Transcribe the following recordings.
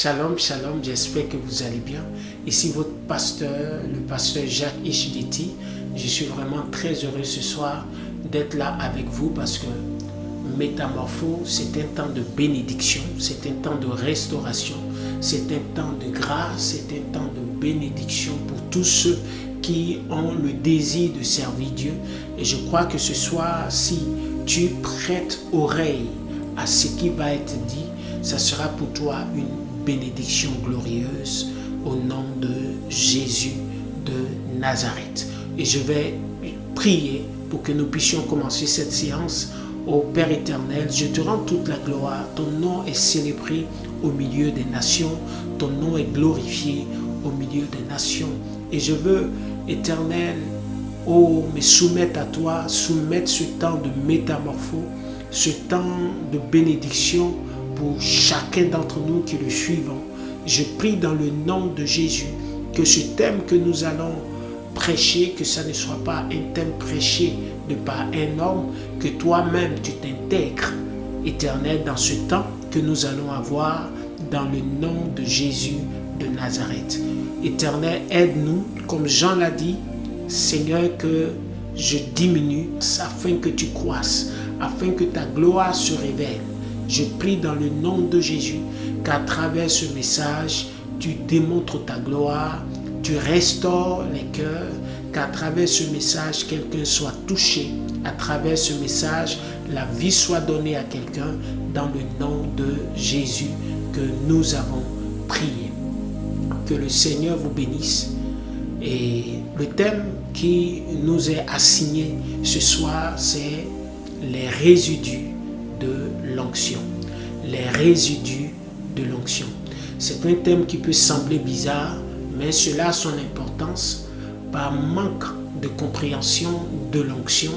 Shalom, shalom, j'espère que vous allez bien. Ici votre pasteur, le pasteur Jacques Ishiditi. Je suis vraiment très heureux ce soir d'être là avec vous parce que Métamorphose, c'est un temps de bénédiction, c'est un temps de restauration, c'est un temps de grâce, c'est un temps de bénédiction pour tous ceux qui ont le désir de servir Dieu. Et je crois que ce soir, si tu prêtes oreille à ce qui va être dit, ça sera pour toi une bénédiction glorieuse au nom de Jésus de Nazareth. Et je vais prier pour que nous puissions commencer cette séance. Ô Père éternel, je te rends toute la gloire. Ton nom est célébré au milieu des nations. Ton nom est glorifié au milieu des nations. Et je veux, éternel, me soumettre à toi, soumettre ce temps de métamorphose, ce temps de bénédiction pour chacun d'entre nous qui le suivons. Je prie dans le nom de Jésus que ce thème que nous allons prêcher, que ça ne soit pas un thème prêché de par un homme, que toi-même tu t'intègres, éternel, dans ce temps que nous allons avoir dans le nom de Jésus de Nazareth. Éternel, aide-nous, comme Jean l'a dit, Seigneur, que je diminue afin que tu croisses, afin que ta gloire se révèle. Je prie dans le nom de Jésus qu'à travers ce message, tu démontres ta gloire, tu restaures les cœurs, qu'à travers ce message, quelqu'un soit touché. À travers ce message, la vie soit donnée à quelqu'un dans le nom de Jésus que nous avons prié. Que le Seigneur vous bénisse. Et le thème qui nous est assigné ce soir, c'est les résidus de l'onction. Les résidus de l'onction. C'est un thème qui peut sembler bizarre, mais cela a son importance. Par manque de compréhension de l'onction,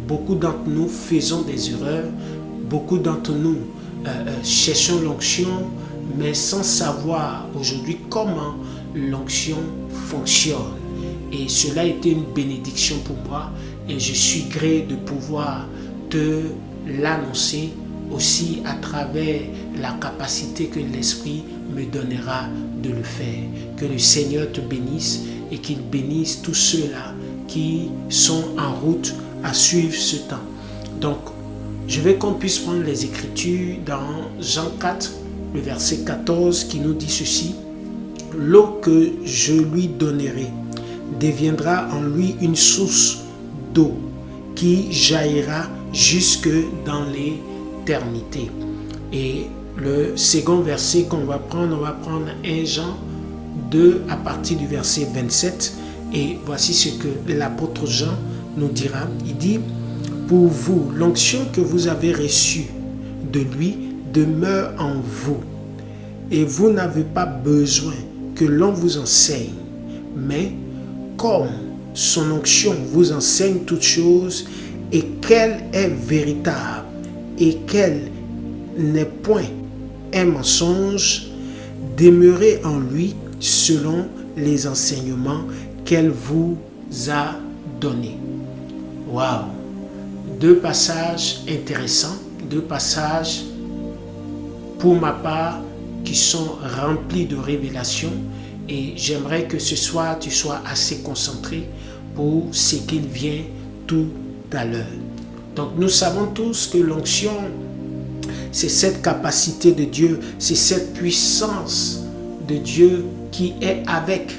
beaucoup d'entre nous faisons des erreurs, beaucoup d'entre nous cherchons l'onction, mais sans savoir aujourd'hui comment l'onction fonctionne. Et cela a été une bénédiction pour moi et je suis gré de pouvoir te l'annoncer aussi à travers la capacité que l'Esprit me donnera de le faire. Que le Seigneur te bénisse et qu'il bénisse tous ceux-là qui sont en route à suivre ce temps. Donc, je veux qu'on puisse prendre les Écritures dans Jean 4, le verset 14 qui nous dit ceci. « L'eau que je lui donnerai deviendra en lui une source d'eau qui jaillira jusque dans l'éternité. » Et le second verset qu'on va prendre, on va prendre 1 Jean 2 à partir du verset 27. Et voici ce que l'apôtre Jean nous dira. Il dit, « Pour vous, l'onction que vous avez reçue de lui demeure en vous. Et vous n'avez pas besoin que l'on vous enseigne. Mais comme son onction vous enseigne toutes choses et qu'elle est véritable et qu'elle n'est point un mensonge, demeurez en lui selon les enseignements qu'elle vous a donnés. » Waouh! Deux passages intéressants, deux passages pour ma part qui sont remplis de révélations et j'aimerais que ce soir tu sois assez concentré pour ce qu'il vient tout à l'heure. Donc nous savons tous que l'onction, c'est cette capacité de Dieu, c'est cette puissance de Dieu qui est avec,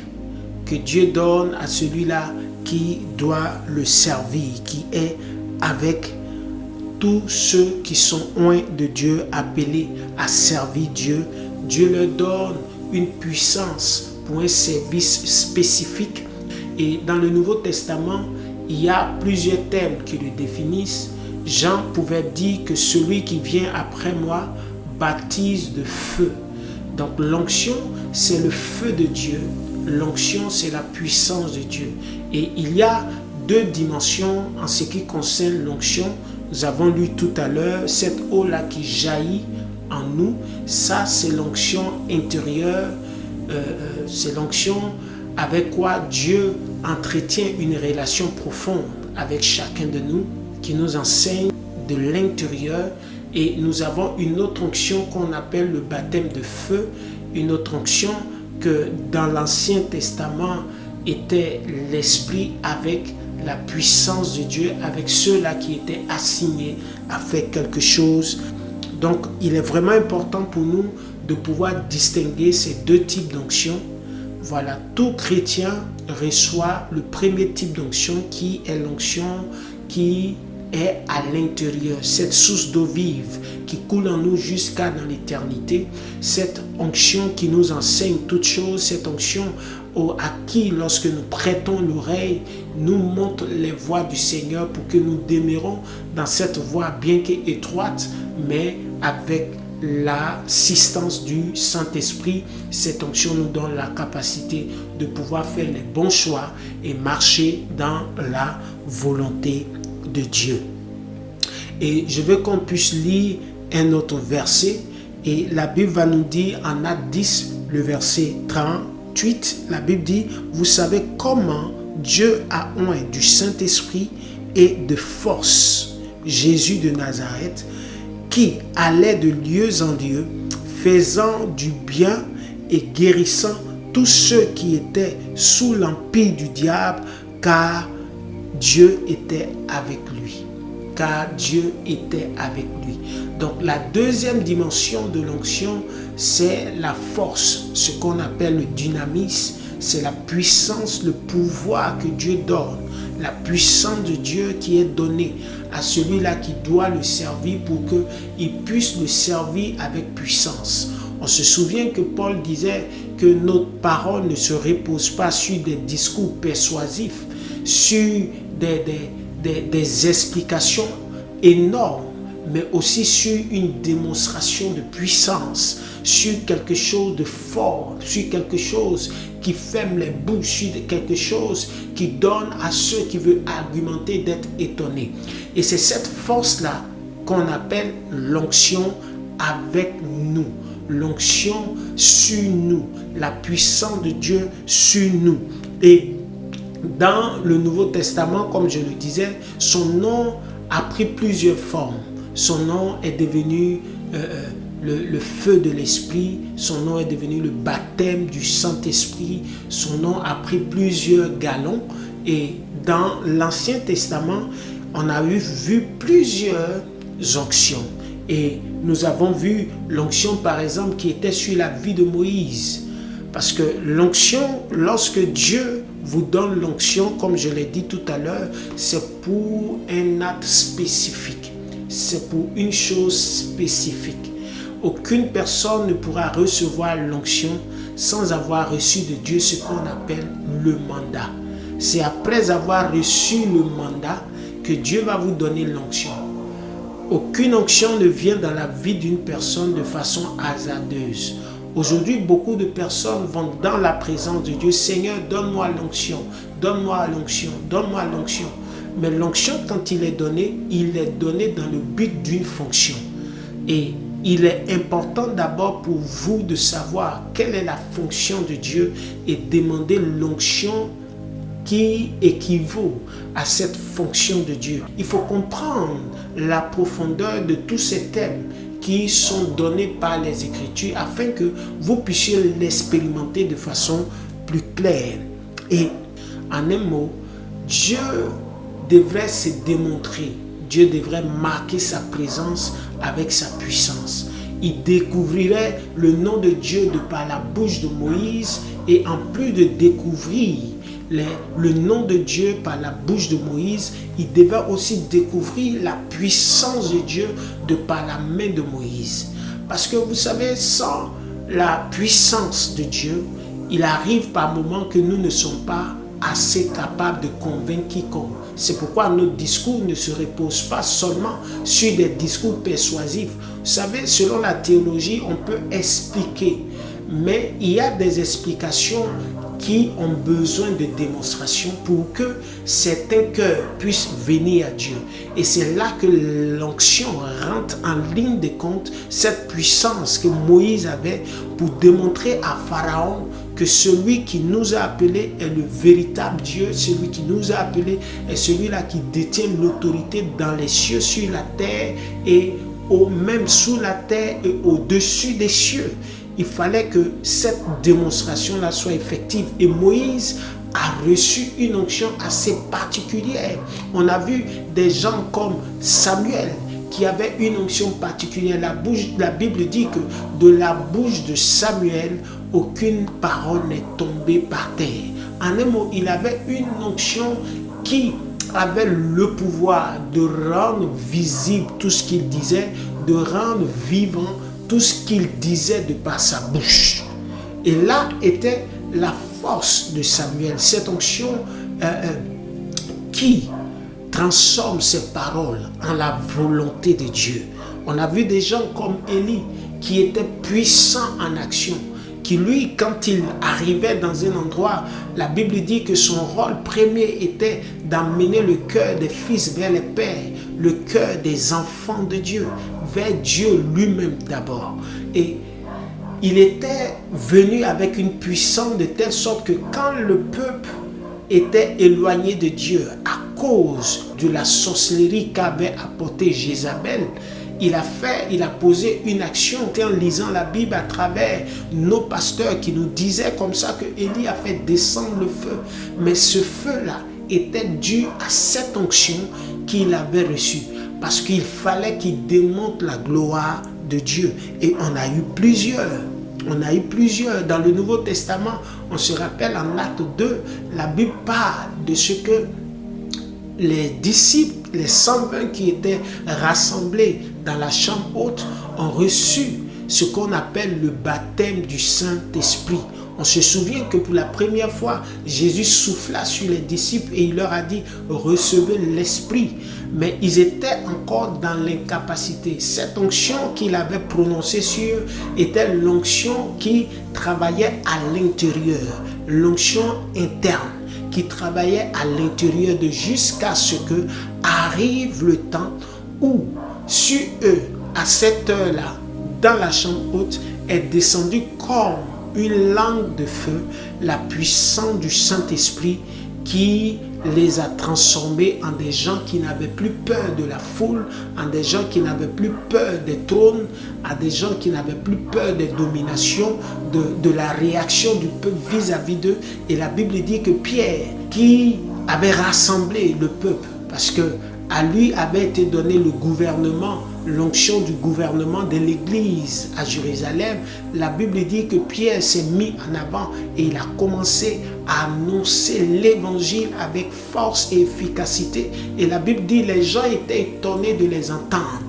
que Dieu donne à celui-là qui doit le servir, qui est avec tous ceux qui sont loin de Dieu, appelés à servir Dieu. Dieu leur donne une puissance pour un service spécifique. Et dans le Nouveau Testament, il y a plusieurs thèmes qui le définissent. Jean pouvait dire que celui qui vient après moi baptise de feu. Donc l'onction, c'est le feu de Dieu. L'onction, c'est la puissance de Dieu. Et il y a deux dimensions en ce qui concerne l'onction. Nous avons lu tout à l'heure, cette eau-là qui jaillit en nous, ça c'est l'onction intérieure, c'est l'onction avec quoi Dieu entretient une relation profonde avec chacun de nous, qui nous enseigne de l'intérieur. Et nous avons une autre onction qu'on appelle le baptême de feu une autre onction que dans l'Ancien Testament était l'Esprit avec la puissance de Dieu, avec ceux-là qui étaient assignés à faire quelque chose. Donc, il est vraiment important pour nous de pouvoir distinguer ces deux types d'onction. Voilà, tout chrétien reçoit le premier type d'onction qui est l'onction qui est à l'intérieur, cette source d'eau vive qui coule en nous jusqu'à dans l'éternité, cette onction qui nous enseigne toutes choses, cette onction à qui, lorsque nous prêtons l'oreille, nous montre les voies du Seigneur pour que nous demeurons dans cette voie bien qu'étroite, mais avec l'assistance du Saint-Esprit. Cette onction nous donne la capacité de pouvoir faire les bons choix et marcher dans la volonté de Dieu. Et je veux qu'on puisse lire un autre verset, et la Bible va nous dire en Actes 10, le verset 38, la Bible dit: vous savez comment Dieu a oint du Saint-Esprit et de force Jésus de Nazareth, qui allait de lieu en lieu, faisant du bien et guérissant tous ceux qui étaient sous l'empire du diable, car Dieu était avec lui. Car Dieu était avec lui. Donc la deuxième dimension de l'onction, c'est la force, ce qu'on appelle le dynamisme, c'est la puissance, le pouvoir que Dieu donne, la puissance de Dieu qui est donnée à celui-là qui doit le servir pour qu'il puisse le servir avec puissance. On se souvient que Paul disait que notre parole ne se repose pas sur des discours persuasifs, sur des explications énormes, mais aussi sur une démonstration de puissance, sur quelque chose de fort, sur quelque chose qui ferme les bouches, sur quelque chose qui donne à ceux qui veulent argumenter d'être étonnés. Et c'est cette force-là qu'on appelle l'onction avec nous, l'onction sur nous, la puissance de Dieu sur nous. Et dans le Nouveau Testament, comme je le disais, son nom a pris plusieurs formes. Son nom est devenu le feu de l'Esprit, son nom est devenu le baptême du Saint-Esprit, son nom a pris plusieurs galons. Et dans l'Ancien Testament, on a vu plusieurs onctions. Et nous avons vu l'onction, par exemple, qui était sur la vie de Moïse. Parce que l'onction, lorsque Dieu vous donne l'onction, comme je l'ai dit tout à l'heure, c'est pour un acte spécifique. C'est pour une chose spécifique. Aucune personne ne pourra recevoir l'onction sans avoir reçu de Dieu ce qu'on appelle le mandat. C'est après avoir reçu le mandat que Dieu va vous donner l'onction. Aucune onction ne vient dans la vie d'une personne de façon hasardeuse. Aujourd'hui, beaucoup de personnes vont dans la présence de Dieu. Seigneur, donne-moi l'onction, donne-moi l'onction, donne-moi l'onction. Mais l'onction, quand il est donné dans le but d'une fonction. Et il est important d'abord pour vous de savoir quelle est la fonction de Dieu et demander l'onction qui équivaut à cette fonction de Dieu. Il faut comprendre la profondeur de tous ces thèmes qui sont donnés par les Écritures afin que vous puissiez l'expérimenter de façon plus claire. Et en un mot, Dieu devrait se démontrer, Dieu devrait marquer sa présence avec sa puissance. Il découvrirait le nom de Dieu de par la bouche de Moïse, et en plus de découvrir le nom de Dieu par la bouche de Moïse, il devait aussi découvrir la puissance de Dieu de par la main de Moïse. Parce que vous savez, sans la puissance de Dieu, il arrive par moments que nous ne sommes pas assez capables de convaincre quiconque. C'est pourquoi notre discours ne se repose pas seulement sur des discours persuasifs. Vous savez, selon la théologie, on peut expliquer, mais il y a des explications qui ont besoin de démonstration pour que certains cœurs puissent venir à Dieu. Et c'est là que l'onction rentre en ligne de compte, cette puissance que Moïse avait pour démontrer à Pharaon que celui qui nous a appelés est le véritable Dieu, celui qui nous a appelés est celui-là qui détient l'autorité dans les cieux, sur la terre et même sous la terre et au-dessus des cieux. il fallait que cette démonstration-là soit effective. Et Moïse a reçu une onction assez particulière. On a vu des gens comme Samuel qui avait une onction particulière. La Bible dit que de la bouche de Samuel, aucune parole n'est tombée par terre. En un mot, il avait une onction qui avait le pouvoir de rendre visible tout ce qu'il disait, de rendre vivant tout ce qu'il disait de par sa bouche. Et là était la force de Samuel, cette onction qui transforme ses paroles en la volonté de Dieu. On a vu des gens comme Élie qui étaient puissants en action, qui lui, quand il arrivait dans un endroit, la Bible dit que son rôle premier était d'amener le cœur des fils vers les pères, le cœur des enfants de Dieu, vers Dieu lui-même d'abord. Et il était venu avec une puissance de telle sorte que quand le peuple était éloigné de Dieu à cause de la sorcellerie qu'avait apporté Jézabel, il a posé une action en lisant la Bible à travers nos pasteurs qui nous disaient comme ça que Élie a fait descendre le feu. Mais ce feu-là était dû à cette onction qu'il avait reçue. Parce qu'il fallait qu'il démontre la gloire de Dieu. Et on a eu plusieurs. Dans le Nouveau Testament. On se rappelle en Acte 2, la Bible parle de ce que les disciples, les 120 qui étaient rassemblés dans la chambre haute, ont reçu ce qu'on appelle le baptême du Saint-Esprit. On se souvient que pour la première fois, Jésus souffla sur les disciples et il leur a dit « Recevez l'Esprit ». Mais ils étaient encore dans l'incapacité. Cette onction qu'il avait prononcée sur eux était l'onction qui travaillait à l'intérieur, l'onction interne qui travaillait à l'intérieur de jusqu'à ce que arrive le temps où sur eux, à cette heure-là, dans la chambre haute, est descendu comme une langue de feu, la puissance du Saint-Esprit qui les a transformés en des gens qui n'avaient plus peur de la foule, en des gens qui n'avaient plus peur des trônes, en des gens qui n'avaient plus peur des dominations, de la réaction du peuple vis-à-vis d'eux. Et la Bible dit que Pierre, qui avait rassemblé le peuple, parce que à lui avait été donné le gouvernement, l'onction du gouvernement de l'église à Jérusalem, la Bible dit que Pierre s'est mis en avant et il a commencé à annoncer l'évangile avec force et efficacité. Et la Bible dit que les gens étaient étonnés de les entendre.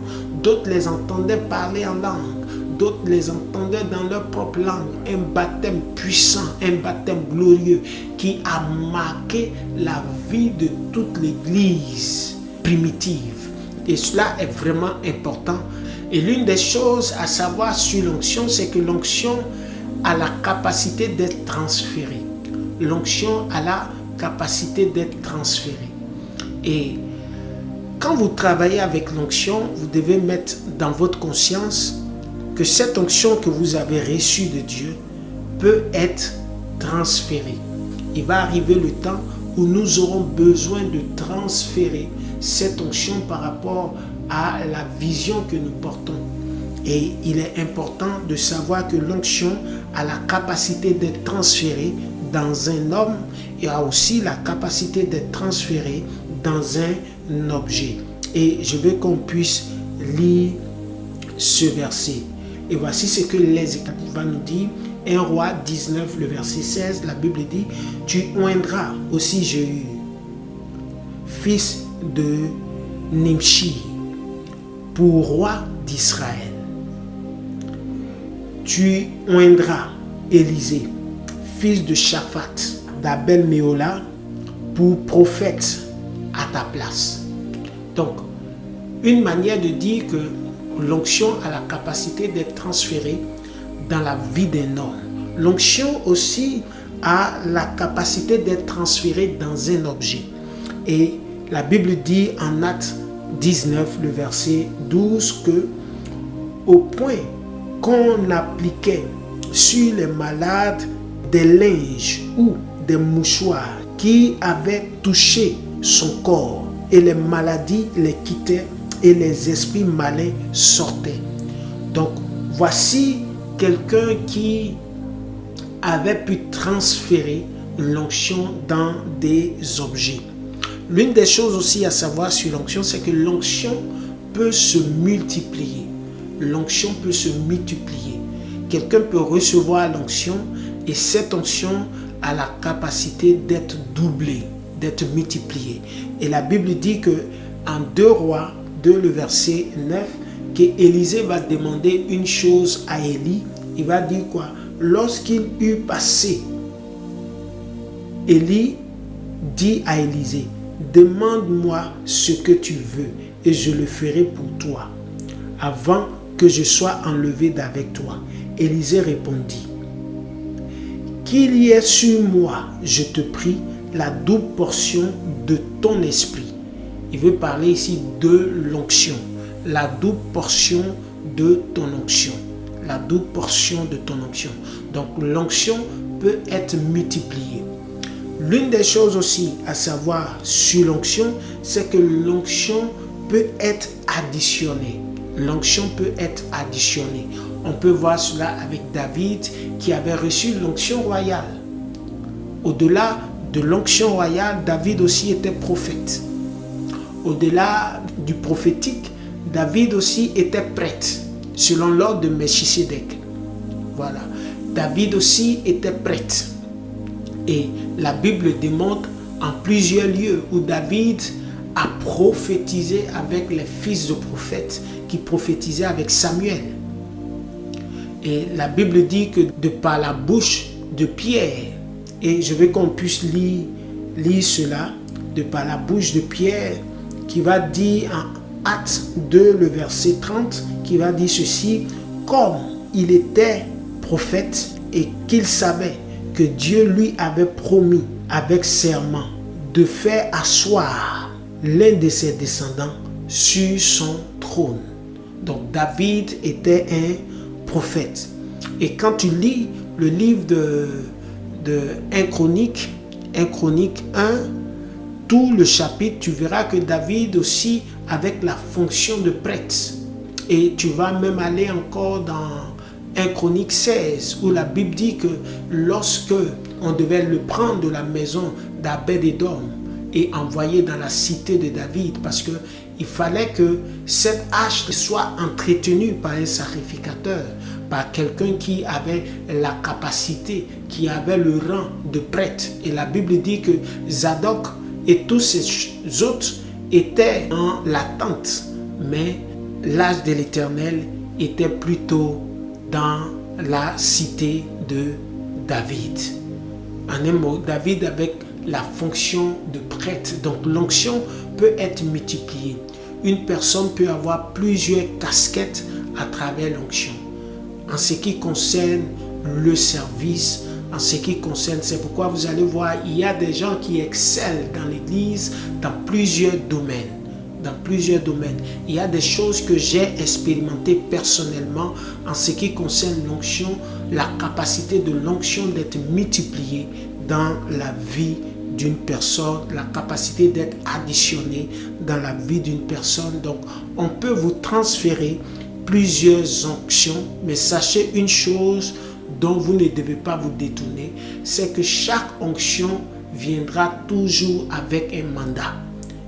D'autres les entendaient parler en langue. D'autres les entendaient dans leur propre langue. Un baptême puissant, un baptême glorieux qui a marqué la vie de toute l'église primitive. Et cela est vraiment important. Et l'une des choses à savoir sur l'onction, c'est que l'onction a la capacité d'être transférée. L'onction a la capacité d'être transférée. Et quand vous travaillez avec l'onction, vous devez mettre dans votre conscience que cette onction que vous avez reçue de Dieu peut être transférée. Il va arriver le temps où nous aurons besoin de transférer cette onction par rapport à la vision que nous portons. Et il est important de savoir que l'onction a la capacité d'être transférée dans un homme et a aussi la capacité d'être transférée dans un objet. Et je veux qu'on puisse lire ce verset. Et voici ce que l'Écriture va nous dire. 1 Roi 19, le verset 16, la Bible dit « Tu oindras aussi Jéhu, fils de Nimshi, pour roi d'Israël. Tu oindras Élisée, fils de Shaphat, d'Abel Méhola, pour prophète à ta place. » Donc, une manière de dire que l'onction a la capacité d'être transférée dans la vie d'un homme. L'onction aussi a la capacité d'être transférée dans un objet. Et la Bible dit en Actes 19, le verset 12, que au point qu'on appliquait sur les malades des linges ou des mouchoirs qui avaient touché son corps, et les maladies les quittaient et les esprits malins sortaient. Donc, voici quelqu'un qui avait pu transférer l'onction dans des objets. L'une des choses aussi à savoir sur l'onction, c'est que l'onction peut se multiplier. L'onction peut se multiplier. Quelqu'un peut recevoir l'onction et cette onction a la capacité d'être doublée, d'être multipliée. Et la Bible dit que en 2 Rois 2, le verset 9, qu'Élisée va demander une chose à Élie. Il va dire quoi? Lorsqu'il eut passé, Élie dit à Élisée, demande-moi ce que tu veux et je le ferai pour toi, avant que je sois enlevé d'avec toi. Élisée répondit, qu'il y ait sur moi, je te prie, la double portion de ton esprit. Il veut parler ici de l'onction, la double portion de ton onction. La double portion de ton onction. Donc l'onction peut être multipliée. L'une des choses aussi à savoir sur l'onction, c'est que l'onction peut être additionnée. L'onction peut être additionnée. On peut voir cela avec David qui avait reçu l'onction royale. Au-delà de l'onction royale, David aussi était prophète. Au-delà du prophétique, David aussi était prêtre, selon l'ordre de Melchisédek. Voilà. David aussi était prêtre. Et la Bible démontre en plusieurs lieux où David a prophétisé avec les fils de prophètes qui prophétisaient avec Samuel. Et la Bible dit que de par la bouche de Pierre, et je veux qu'on puisse lire cela, de par la bouche de Pierre, qui va dire en Actes 2, le verset 30, qui va dire ceci, comme il était prophète et qu'il savait que Dieu lui avait promis avec serment de faire asseoir l'un de ses descendants sur son trône. Donc David était un prophète. Et quand tu lis le livre de 1 Chronique 1, tout le chapitre, tu verras que David aussi avec la fonction de prêtre. Et tu vas même aller encore dans 1 Chronique 16 où la Bible dit que lorsque on devait le prendre de la maison d'Obed-Édom et envoyer dans la cité de David, parce que il fallait que cette hache soit entretenue par un sacrificateur, par quelqu'un qui avait la capacité, qui avait le rang de prêtre. Et la Bible dit que Zadok et tous ces autres étaient en l'attente, mais l'âge de l'Éternel était plutôt dans la cité de David. En un mot, David avec la fonction de prêtre. Donc l'onction peut être multipliée. Une personne peut avoir plusieurs casquettes à travers l'onction. En ce qui concerne le service, en ce qui concerne, c'est pourquoi vous allez voir, il y a des gens qui excellent dans l'église dans plusieurs domaines. Dans plusieurs domaines. Il y a des choses que j'ai expérimentées personnellement en ce qui concerne l'onction, la capacité de l'onction d'être multipliée dans la vie d'une personne, la capacité d'être additionnée dans la vie d'une personne. Donc, on peut vous transférer plusieurs onctions, mais sachez une chose dont vous ne devez pas vous détourner, c'est que chaque onction viendra toujours avec un mandat.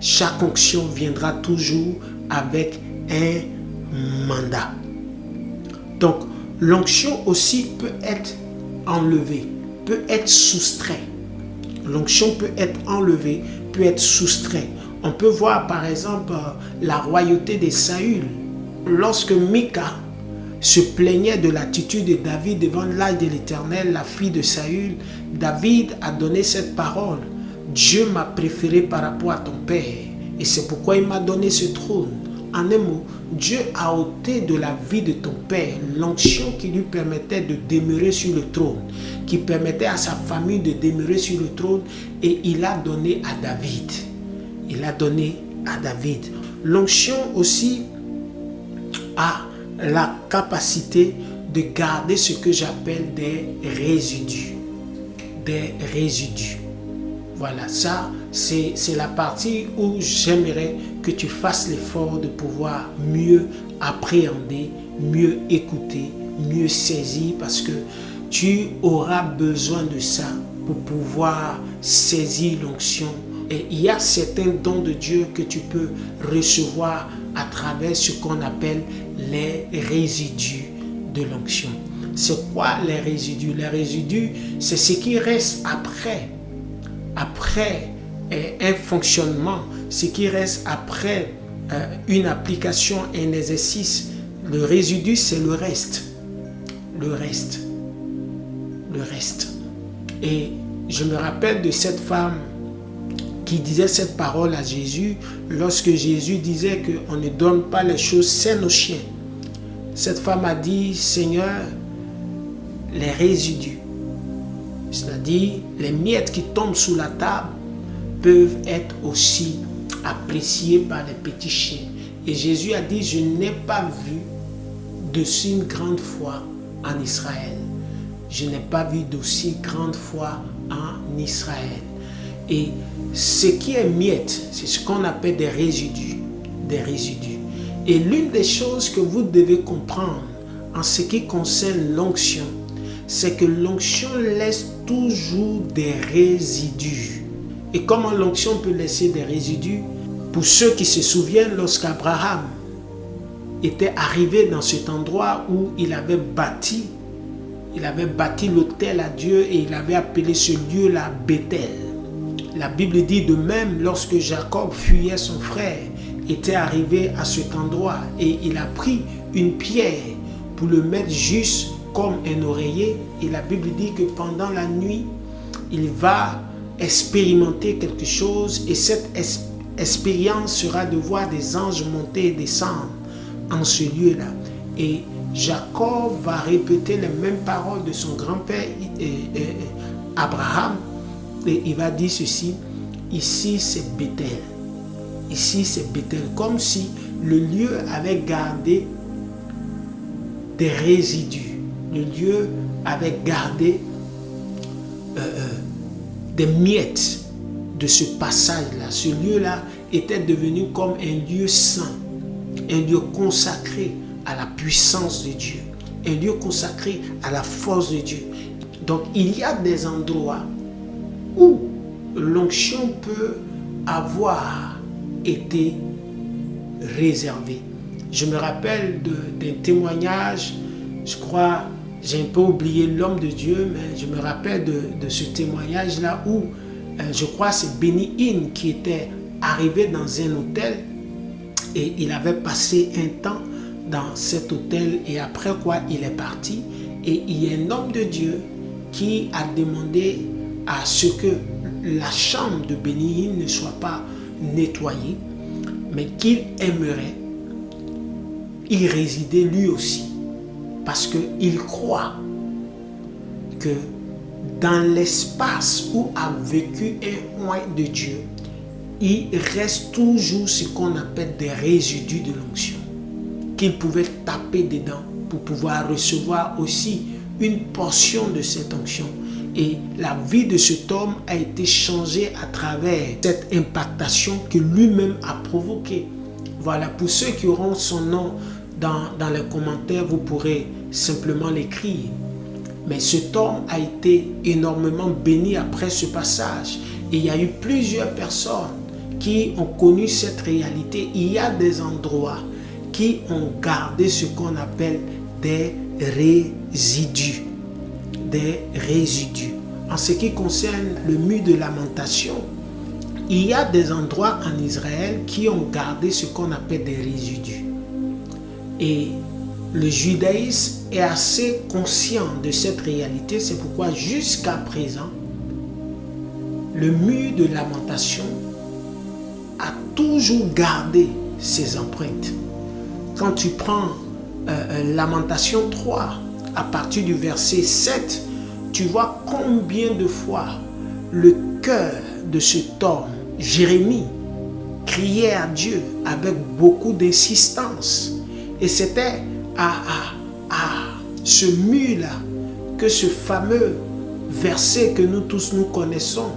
Chaque onction viendra toujours avec un mandat. Donc, l'onction aussi peut être enlevée, peut être soustrait. L'onction peut être enlevée, peut être soustrait. On peut voir par exemple la royauté de Saül. Lorsque Mika se plaignait de l'attitude de David devant l'œil de l'Éternel, la fille de Saül, David a donné cette parole. Dieu m'a préféré par rapport à ton père et c'est pourquoi il m'a donné ce trône. En un mot, Dieu a ôté de la vie de ton père l'onction qui lui permettait de demeurer sur le trône, qui permettait à sa famille de demeurer sur le trône et il a donné à David. Il a donné à David. L'onction aussi a la capacité de garder ce que j'appelle des résidus. Des résidus. Voilà, ça, c'est la partie où j'aimerais que tu fasses l'effort de pouvoir mieux appréhender, mieux écouter, mieux saisir parce que tu auras besoin de ça pour pouvoir saisir l'onction. Et il y a certains dons de Dieu que tu peux recevoir à travers ce qu'on appelle les résidus de l'onction. C'est quoi les résidus? Les résidus, c'est ce qui reste après un fonctionnement, ce qui reste après une application, un exercice. Le résidu, c'est le reste. Le reste. Et je me rappelle de cette femme qui disait cette parole à Jésus lorsque Jésus disait qu'on ne donne pas les choses saines aux chiens. Cette femme a dit, Seigneur, les résidus, c'est-à-dire les miettes qui tombent sous la table, peuvent être aussi appréciées par les petits chiens. Et Jésus a dit, je n'ai pas vu d'aussi grande foi en Israël. Je n'ai pas vu d'aussi grande foi en Israël. Et ce qui est miette, c'est ce qu'on appelle des résidus. Des résidus. Et l'une des choses que vous devez comprendre en ce qui concerne l'onction, c'est que l'onction laisse toujours des résidus. Et comment l'onction peut laisser des résidus? Pour ceux qui se souviennent, lorsqu'Abraham était arrivé dans cet endroit où il avait bâti l'autel à Dieu et il avait appelé ce lieu-là Bethel. La Bible dit de même, lorsque Jacob fuyait son frère, était arrivé à cet endroit et il a pris une pierre pour le mettre juste comme un oreiller. Et la Bible dit que pendant la nuit, il va expérimenter quelque chose et cette expérience sera de voir des anges monter et descendre en ce lieu-là. Et Jacob va répéter les mêmes paroles de son grand-père Abraham et il va dire ceci, ici c'est Bethel. Ici c'est Bethel, comme si le lieu avait gardé des résidus. Le lieu avait gardé des miettes de ce passage-là. Ce lieu-là était devenu comme un lieu saint, un lieu consacré à la puissance de Dieu, un lieu consacré à la force de Dieu. Donc il y a des endroits où l'onction peut avoir été réservée. Je me rappelle d'un témoignage, je crois, j'ai un peu oublié l'homme de Dieu, mais je me rappelle de ce témoignage-là où je crois que c'est Benny Hinn qui était arrivé dans un hôtel et il avait passé un temps dans cet hôtel et après quoi il est parti. Et il y a un homme de Dieu qui a demandé à ce que la chambre de Benny Hinn ne soit pas nettoyée, mais qu'il aimerait y résider lui aussi. Parce qu'il croit que dans l'espace où a vécu un oint de Dieu, il reste toujours ce qu'on appelle des résidus de l'onction, qu'il pouvait taper dedans pour pouvoir recevoir aussi une portion de cette onction. Et la vie de cet homme a été changée à travers cette impactation que lui-même a provoquée. Voilà, pour ceux qui auront son nom dans les commentaires, vous pourrez simplement l'écrire. Mais cet homme a été énormément béni après ce passage. Et il y a eu plusieurs personnes qui ont connu cette réalité. Il y a des endroits qui ont gardé ce qu'on appelle des résidus. Des résidus. En ce qui concerne le mur de lamentation, il y a des endroits en Israël qui ont gardé ce qu'on appelle des résidus. Et le judaïsme est assez conscient de cette réalité. C'est pourquoi jusqu'à présent, le mur de lamentation a toujours gardé ses empreintes. Quand tu prends Lamentation 3, à partir du verset 7, tu vois combien de fois le cœur de cet homme, Jérémie, criait à Dieu avec beaucoup d'insistance. Et c'était à ce mur-là que ce fameux verset que nous tous nous connaissons,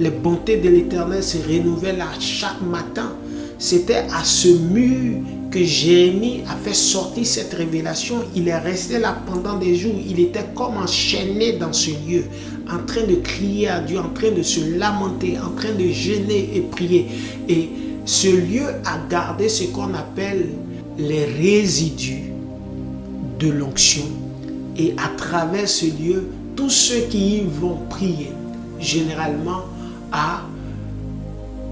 les bontés de l'Éternel se renouvellent à chaque matin. C'était à ce mur que Jérémie a fait sortir cette révélation, il est resté là pendant des jours. Il était comme enchaîné dans ce lieu, en train de crier à Dieu, en train de se lamenter, en train de jeûner et prier. Et ce lieu a gardé ce qu'on appelle les résidus de l'onction. Et à travers ce lieu, tous ceux qui y vont prier, généralement à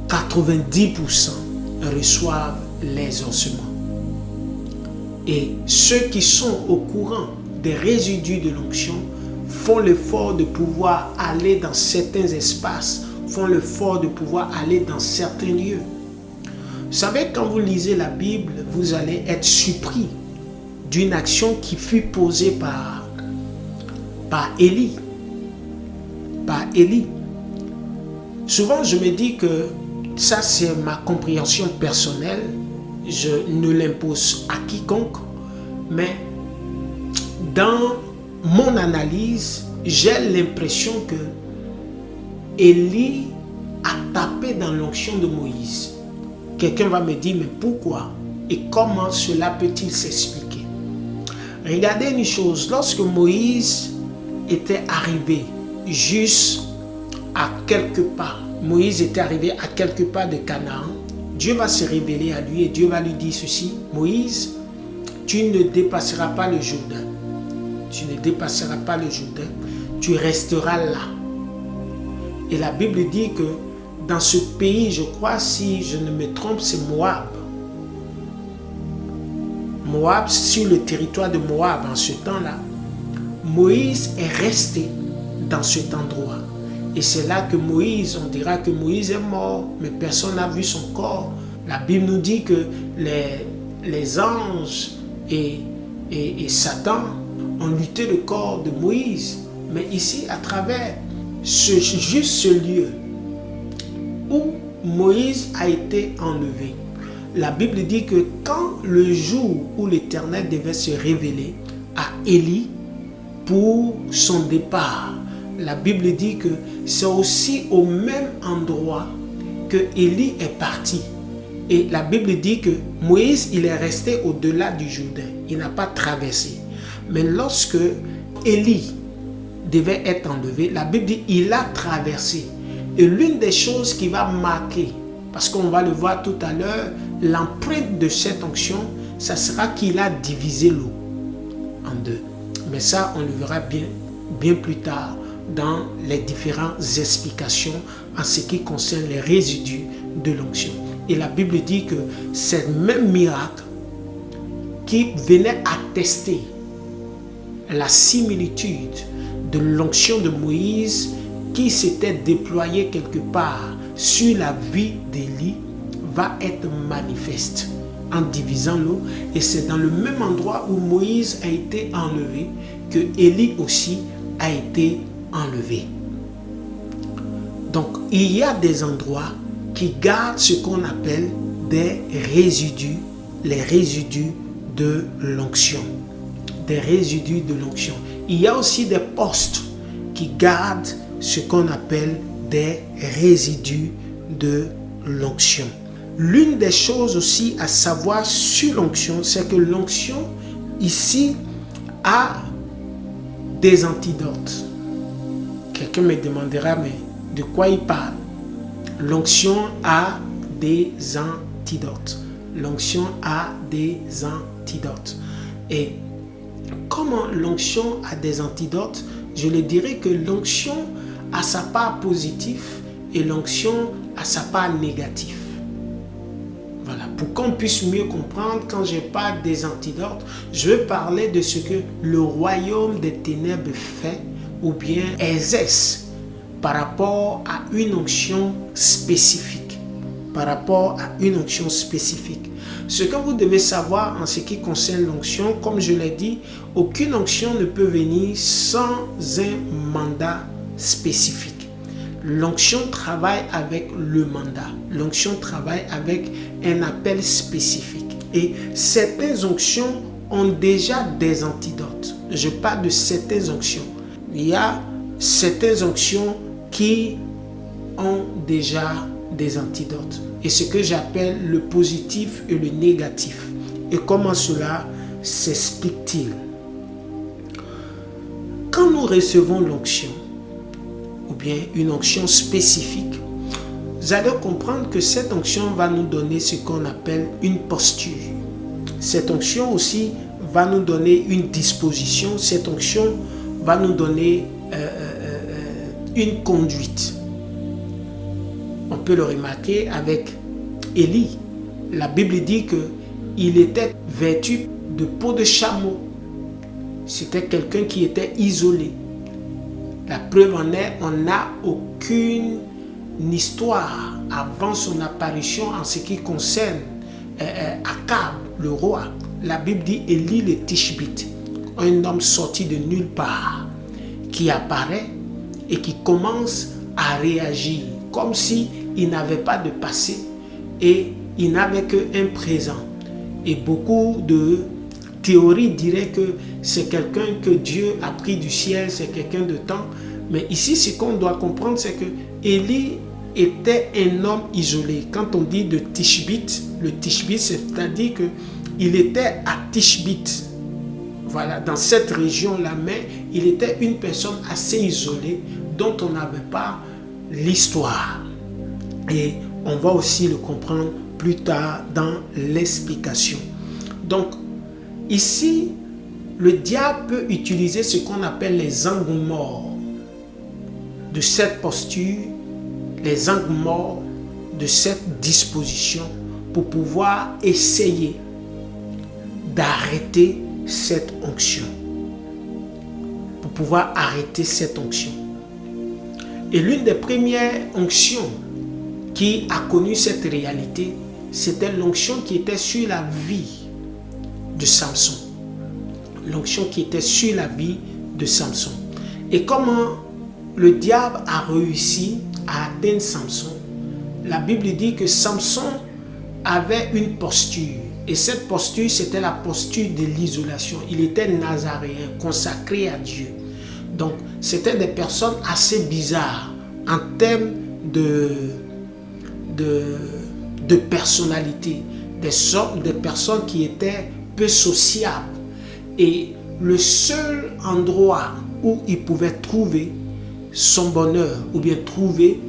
90%, reçoivent l'exaucement. Et ceux qui sont au courant des résidus de l'onction font l'effort de pouvoir aller dans certains espaces, font l'effort de pouvoir aller dans certains lieux. Vous savez, quand vous lisez la Bible, vous allez être surpris d'une action qui fut posée par Élie. Par Élie. Souvent, je me dis que ça, c'est ma compréhension personnelle. Je ne l'impose à quiconque. Mais dans mon analyse, j'ai l'impression que Élie a tapé dans l'onction de Moïse. Quelqu'un va me dire, mais pourquoi? Et comment cela peut-il s'expliquer? Regardez une chose, lorsque Moïse était arrivé juste à quelques pas, Moïse était arrivé à quelques pas de Canaan, Dieu va se révéler à lui et Dieu va lui dire ceci: Moïse, tu ne dépasseras pas le Jourdain. Tu ne dépasseras pas le Jourdain, tu resteras là. Et la Bible dit que dans ce pays, je crois, si je ne me trompe, c'est Moab. Moab, sur le territoire de Moab en ce temps-là, Moïse est resté dans cet endroit. Et c'est là que Moïse, on dira que Moïse est mort, mais personne n'a vu son corps. La Bible nous dit que les anges et Satan ont lutté le corps de Moïse. Mais ici, à travers juste ce lieu où Moïse a été enlevé, la Bible dit que quand le jour où l'Éternel devait se révéler à Élie pour son départ, la Bible dit que c'est aussi au même endroit que Élie est parti. Et la Bible dit que Moïse, il est resté au-delà du Jourdain. Il n'a pas traversé. Mais lorsque Élie devait être enlevé, la Bible dit qu'il a traversé. Et l'une des choses qui va marquer, parce qu'on va le voir tout à l'heure, l'empreinte de cette onction, ça sera qu'il a divisé l'eau en deux. Mais ça, on le verra bien plus tard dans les différentes explications en ce qui concerne les résidus de l'onction. Et la Bible dit que c'est le même miracle qui venait attester la similitude de l'onction de Moïse qui s'était déployée quelque part sur la vie d'Élie va être manifeste en divisant l'eau. Et c'est dans le même endroit où Moïse a été enlevé que Élie aussi a été enlevé. Donc, il y a des endroits qui gardent ce qu'on appelle des résidus, les résidus de l'onction. Des résidus de l'onction. Il y a aussi des postes qui gardent ce qu'on appelle des résidus de l'onction. L'une des choses aussi à savoir sur l'onction, c'est que l'onction ici a des antidotes. Quelqu'un me demandera, mais de quoi il parle? L'onction a des antidotes. L'onction a des antidotes. Et comment l'onction a des antidotes? Je le dirais que l'onction a sa part positive et l'onction a sa part négative. Voilà, pour qu'on puisse mieux comprendre, quand je parle des antidotes, je veux parler de ce que le royaume des ténèbres fait ou bien exerce par rapport à une onction spécifique. Par rapport à une onction spécifique. Ce que vous devez savoir en ce qui concerne l'onction, comme je l'ai dit, aucune onction ne peut venir sans un mandat spécifique. L'onction travaille avec le mandat. L'onction travaille avec un appel spécifique. Et certaines onctions ont déjà des antidotes. Je parle de certaines onctions. Il y a certaines onctions qui ont déjà des antidotes. Et ce que j'appelle le positif et le négatif. Et comment cela s'explique-t-il? Quand nous recevons l'onction, ou bien une onction spécifique, vous allez comprendre que cette onction va nous donner ce qu'on appelle une posture. Cette onction aussi va nous donner une disposition. Cette onction va nous donner une conduite. On peut le remarquer avec Élie. La Bible dit qu'il était vêtu de peau de chameau. C'était quelqu'un qui était isolé. La preuve en est, on n'a aucune histoire avant son apparition en ce qui concerne Akab, le roi. La Bible dit Élie le Tishbite, un homme sorti de nulle part, qui apparaît et qui commence à réagir comme s'il n'avait pas de passé et il n'avait qu'un présent. Et beaucoup de théories diraient que c'est quelqu'un que Dieu a pris du ciel, c'est quelqu'un de temps. Mais ici, ce qu'on doit comprendre, c'est que Élie était un homme isolé. Quand on dit de Tishbite, le Tishbite, c'est-à-dire qu'il était à Tishbite. Voilà, dans cette région-là, mais il était une personne assez isolée dont on n'avait pas l'histoire. Et on va aussi le comprendre plus tard dans l'explication. Donc, ici, le diable peut utiliser ce qu'on appelle les angles morts de cette posture, les angles morts de cette disposition pour pouvoir essayer d'arrêter cette onction. Pour pouvoir arrêter cette onction. Et l'une des premières onctions qui a connu cette réalité, c'était l'onction qui était sur la vie de Samson. L'onction qui était sur la vie de Samson. Et comment le diable a réussi à atteindre Samson? La Bible dit que Samson avait une posture. Et cette posture, c'était la posture de l'isolation. Il était nazaréen, consacré à Dieu. Donc, c'était des personnes assez bizarres en termes de personnalité. Des personnes qui étaient peu sociables. Et le seul endroit où il pouvait trouver son bonheur ou bien trouver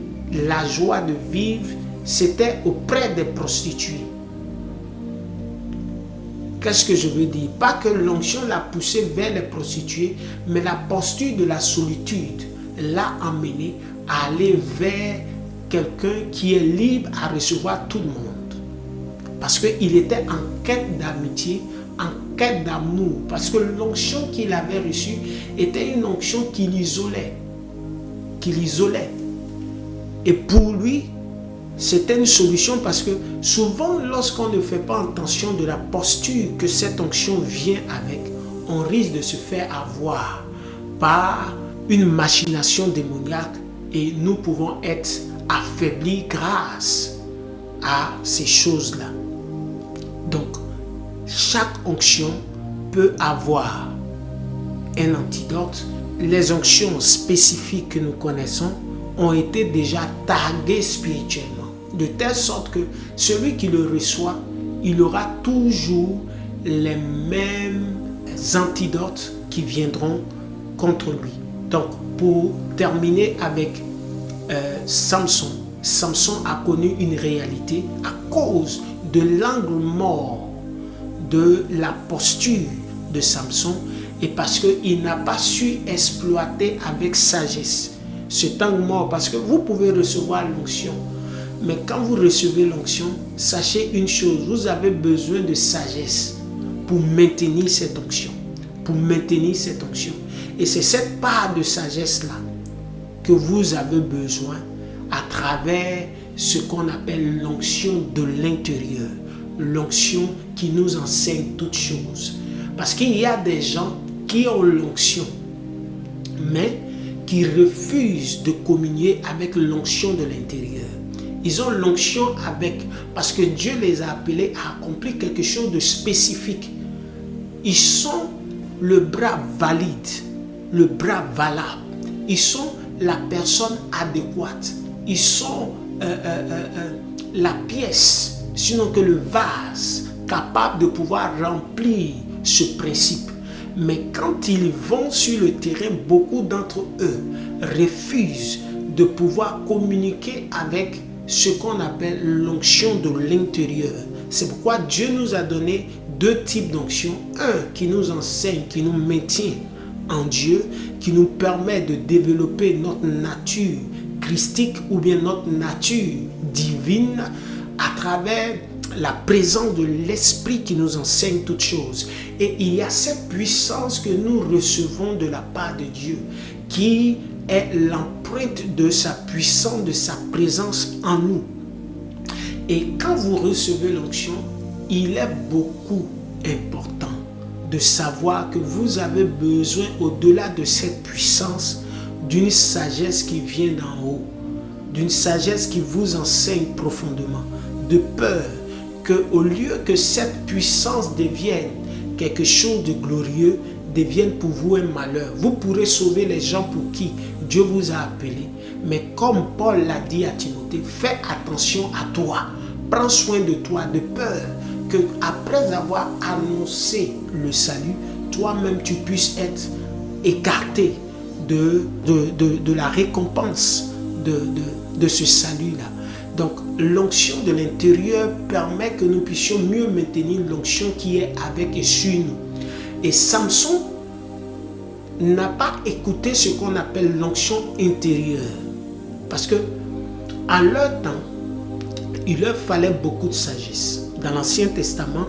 la joie de vivre, c'était auprès des prostituées. Qu'est-ce que je veux dire? Pas que l'onction l'a poussé vers les prostituées, mais la posture de la solitude l'a amené à aller vers quelqu'un qui est libre à recevoir tout le monde. Parce qu'il était en quête d'amitié, en quête d'amour. Parce que l'onction qu'il avait reçue était une onction qui l'isolait. Et pour lui, c'était une solution parce que souvent, lorsqu'on ne fait pas attention de la posture que cette onction vient avec, on risque de se faire avoir par une machination démoniaque et nous pouvons être affaiblis grâce à ces choses-là. Donc, chaque onction peut avoir un antidote. Les onctions spécifiques que nous connaissons ont été déjà taguées spirituellement. De telle sorte que celui qui le reçoit, il aura toujours les mêmes antidotes qui viendront contre lui. Donc, pour terminer avec Samson, Samson a connu une réalité à cause de l'angle mort de la posture de Samson et parce qu'il n'a pas su exploiter avec sagesse cet angle mort. Parce que vous pouvez recevoir l'onction, mais quand vous recevez l'onction, sachez une chose, vous avez besoin de sagesse pour maintenir cette onction. Et c'est cette part de sagesse-là que vous avez besoin à travers ce qu'on appelle l'onction de l'intérieur. L'onction qui nous enseigne toutes choses. Parce qu'il y a des gens qui ont l'onction, mais qui refusent de communier avec l'onction de l'intérieur. Ils ont l'onction parce que Dieu les a appelés à accomplir quelque chose de spécifique. Ils sont le bras valide, le bras valable. Ils sont la personne adéquate. Ils sont la pièce, sinon que le vase capables de pouvoir remplir ce principe. Mais quand ils vont sur le terrain, beaucoup d'entre eux refusent de pouvoir communiquer avec ce qu'on appelle l'onction de l'intérieur. C'est pourquoi Dieu nous a donné deux types d'onction. Un qui nous enseigne, qui nous maintient en Dieu, qui nous permet de développer notre nature christique ou bien notre nature divine à travers la présence de l'Esprit qui nous enseigne toutes choses. Et il y a cette puissance que nous recevons de la part de Dieu qui est l'empreinte de sa puissance, de sa présence en nous. Et quand vous recevez l'onction, il est beaucoup important de savoir que vous avez besoin, au-delà de cette puissance, d'une sagesse qui vient d'en haut, d'une sagesse qui vous enseigne profondément, de peur qu'au lieu que cette puissance devienne quelque chose de glorieux, devienne pour vous un malheur. Vous pourrez sauver les gens pour qui Dieu vous a appelé. Mais comme Paul l'a dit à Timothée, fais attention à toi. Prends soin de toi, de peur que après avoir annoncé le salut, toi-même tu puisses être écarté de la récompense de ce salut-là. Donc l'onction de l'intérieur permet que nous puissions mieux maintenir l'onction qui est avec et sur nous. Et Samson n'a pas écouté ce qu'on appelle l'onction intérieure. Parce que en leur temps, il leur fallait beaucoup de sagesse. Dans l'Ancien Testament,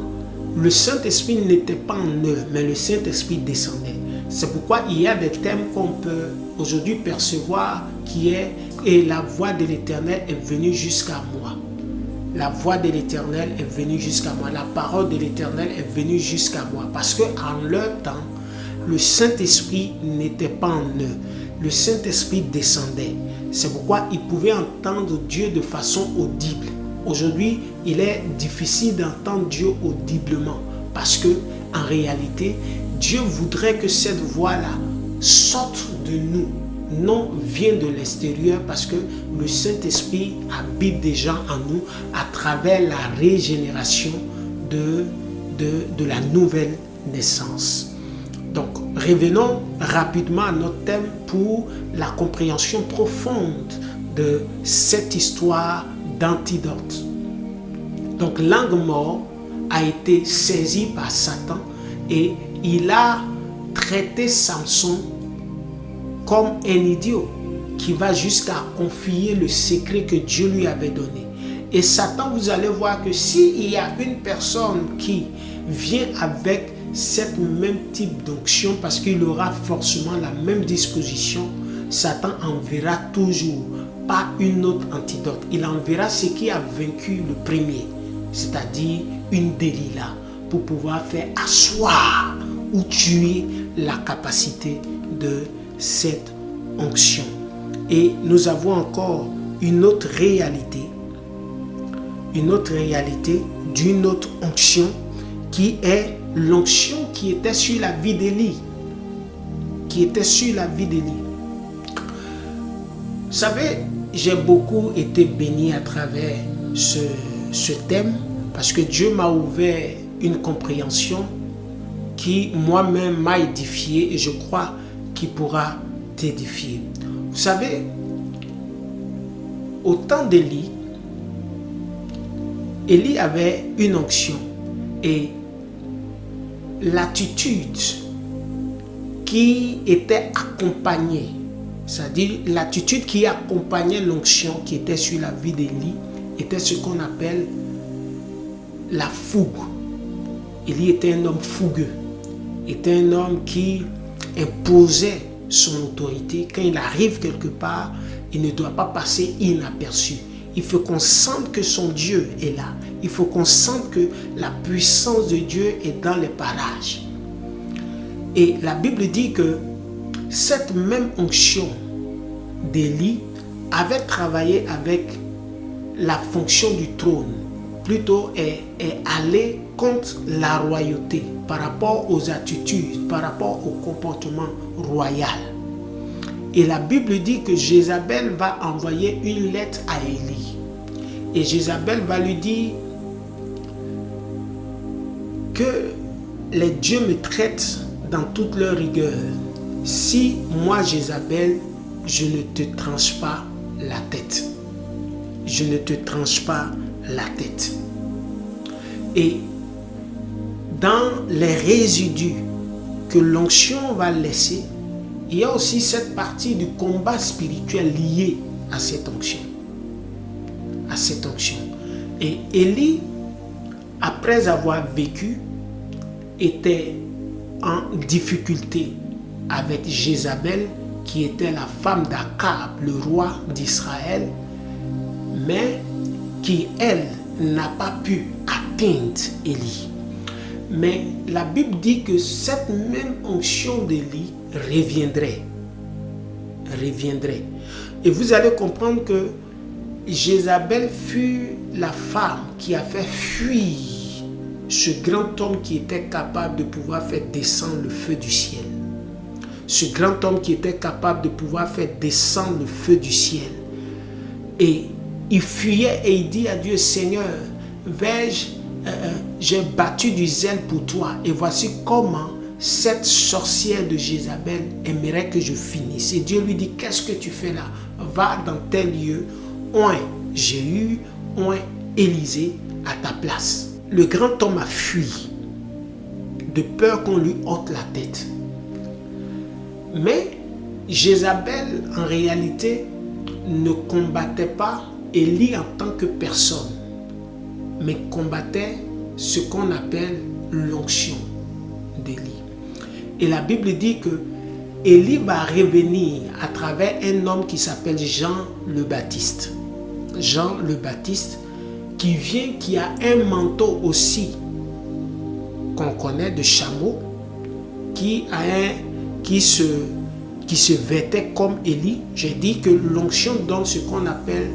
le Saint-Esprit n'était pas en eux, mais le Saint-Esprit descendait. C'est pourquoi il y a des thèmes qu'on peut aujourd'hui percevoir qui est « Et la voix de l'Éternel est venue jusqu'à moi ». La voix de l'Éternel est venue jusqu'à moi. La parole de l'Éternel est venue jusqu'à moi. Parce qu'en leur temps, le Saint-Esprit n'était pas en eux. Le Saint-Esprit descendait. C'est pourquoi ils pouvaient entendre Dieu de façon audible. Aujourd'hui, il est difficile d'entendre Dieu audiblement. Parce que, en réalité, Dieu voudrait que cette voix-là sorte de nous. Non, vient de l'extérieur parce que le Saint-Esprit habite déjà en nous à travers la régénération de la nouvelle naissance. Donc, revenons rapidement à notre thème pour la compréhension profonde de cette histoire d'antidote. Donc, l'ange mort a été saisi par Satan et il a traité Samson comme un idiot qui va jusqu'à confier le secret que Dieu lui avait donné. Et Satan, vous allez voir que s'il y a une personne qui vient avec cette même type d'onction, parce qu'il aura forcément la même disposition, Satan enverra toujours pas une autre antidote. Il enverra ce qui a vaincu le premier, c'est-à-dire une Delilah, pour pouvoir faire asseoir ou tuer la capacité de cette onction. Et nous avons encore une autre réalité d'une autre onction qui est l'onction qui était sur la vie d'Élie. Vous savez, j'ai beaucoup été béni à travers ce thème parce que Dieu m'a ouvert une compréhension qui moi-même m'a édifié et je crois qui pourra t'édifier. Vous savez, au temps d'Élie, Élie avait une onction et l'attitude qui était accompagnée, c'est-à-dire l'attitude qui accompagnait l'onction qui était sur la vie d'Élie était ce qu'on appelle la fougue. Élie était un homme fougueux, était un homme qui imposait son autorité. Quand il arrive quelque part, il ne doit pas passer inaperçu. Il faut qu'on sente que son Dieu est là. Il faut qu'on sente que la puissance de Dieu est dans les parages. Et la Bible dit que cette même onction d'Élie avait travaillé avec la fonction du trône. Plutôt est allée contre la royauté par rapport aux attitudes, par rapport au comportement royal. Et la Bible dit que Jézabel va envoyer une lettre à Élie. Et Jézabel va lui dire, que les dieux me traitent dans toute leur rigueur, si moi, Jézabel, je ne te tranche pas la tête. Je ne te tranche pas la tête. Et dans les résidus que l'onction va laisser, il y a aussi cette partie du combat spirituel lié à cette onction. À cette onction. Et Élie, après avoir vécu, était en difficulté avec Jézabel, qui était la femme d'Akab, le roi d'Israël, mais qui, elle, n'a pas pu atteindre Élie. Mais la Bible dit que cette même onction d'Élie reviendrait. Et vous allez comprendre que Jézabel fut la femme qui a fait fuir ce grand homme qui était capable de pouvoir faire descendre le feu du ciel. Ce grand homme qui était capable de pouvoir faire descendre le feu du ciel. Et il fuyait et il dit à Dieu, Seigneur, j'ai battu du zèle pour toi. Et voici comment cette sorcière de Jézabel aimerait que je finisse. Et Dieu lui dit, qu'est-ce que tu fais là? Va dans tel lieu, oint Jéhu, oint Élisée à ta place. Le grand homme a fui de peur qu'on lui ôte la tête. Mais Jézabel, en réalité, ne combattait pas Élie en tant que personne, mais combattait ce qu'on appelle l'onction d'Élie. Et la Bible dit que Élie va revenir à travers un homme qui s'appelle Jean le Baptiste. Jean le Baptiste, qui vient, qui a un manteau aussi qu'on connaît de chameau, qui se vêtait comme Élie. J'ai dit que l'onction donne ce qu'on appelle